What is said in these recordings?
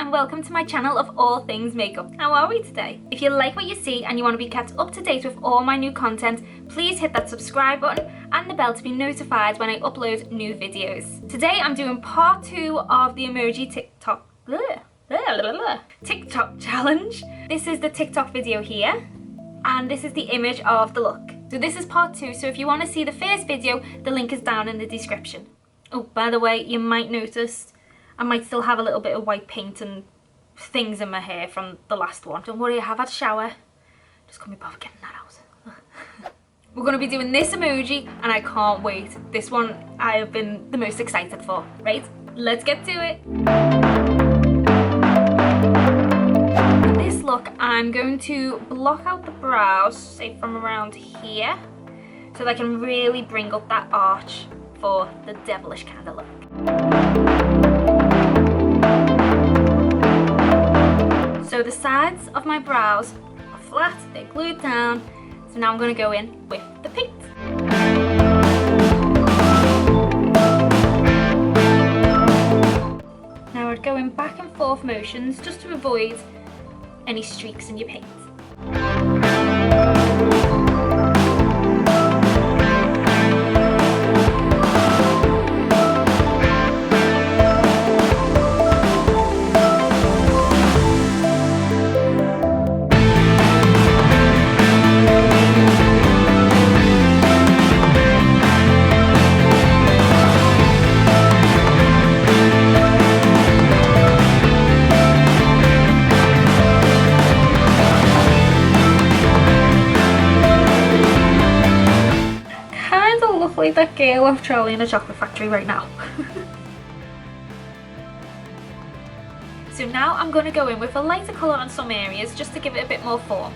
and welcome to my channel of all things makeup. How are we today? If you like what you see and you want to be kept up to date with all my new content, please hit that subscribe button and the bell to be notified when I upload new videos. Today I'm doing part 2 of the Emoji TikTok challenge. This is the TikTok video here, and this is the image of the look. So this is part 2, so if you want to see the first video, the link is down in the description. Oh, by the way, you might notice I might still have a little bit of white paint and things in my hair from the last one. Don't worry, I have had a shower. Just couldn't be bothered getting that out. We're going to be doing this emoji and I can't wait. This one I have been the most excited for. Right, let's get to it. For this look, I'm going to block out the brows, say from around here, so that I can really bring up that arch for the devilish kind of look. So the sides of my brows are flat, they're glued down, so now I'm going to go in with the paint. Now I'd go in back and forth motions just to avoid any streaks in your paint. Like that girl off Charlie in a Chocolate Factory right now. So now I'm going to go in with a lighter colour on some areas just to give it a bit more form.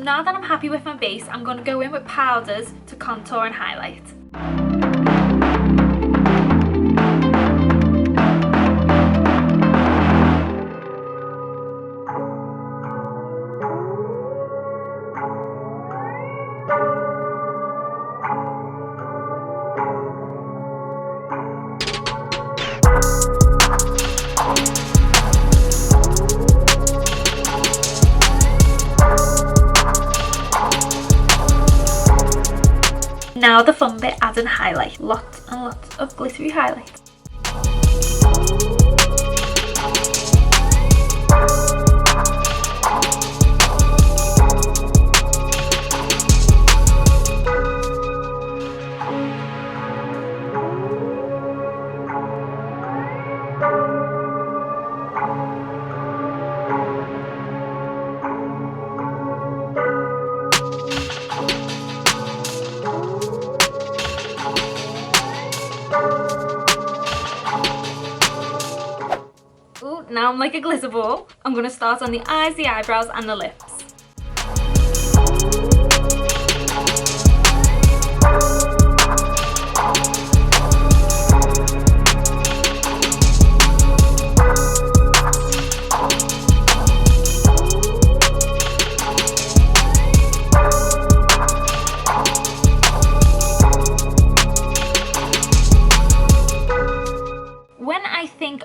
Now that I'm happy with my base, I'm going to go in with powders to contour and highlight. Now the fun bit, add and highlight. Lots and lots of glittery highlight. Now I'm like a glitter ball. I'm going to start on the eyes, the eyebrows and the lips.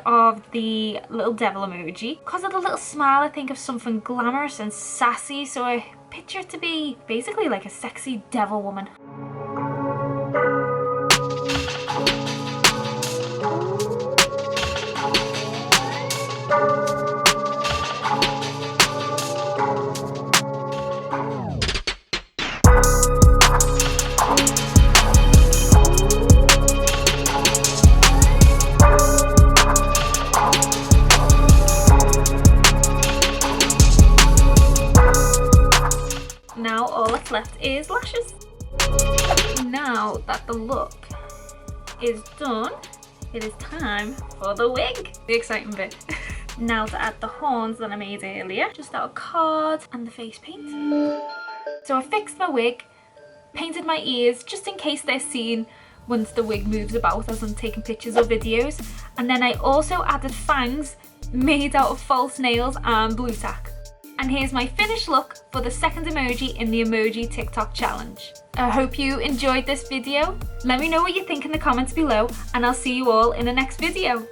Of the little devil emoji, because of the little smile I think of something glamorous and sassy, so I picture it to be basically like a sexy devil woman. that the look is done, it is time for the wig. The exciting bit. Now to add the horns that I made earlier. Just our card and the face paint. So I fixed my wig, painted my ears just in case they're seen once the wig moves about as I'm taking pictures or videos. And then I also added fangs made out of false nails and blue tack. And here's my finished look for the second emoji in the emoji TikTok challenge. I hope you enjoyed this video. Let me know what you think in the comments below, and I'll see you all in the next video.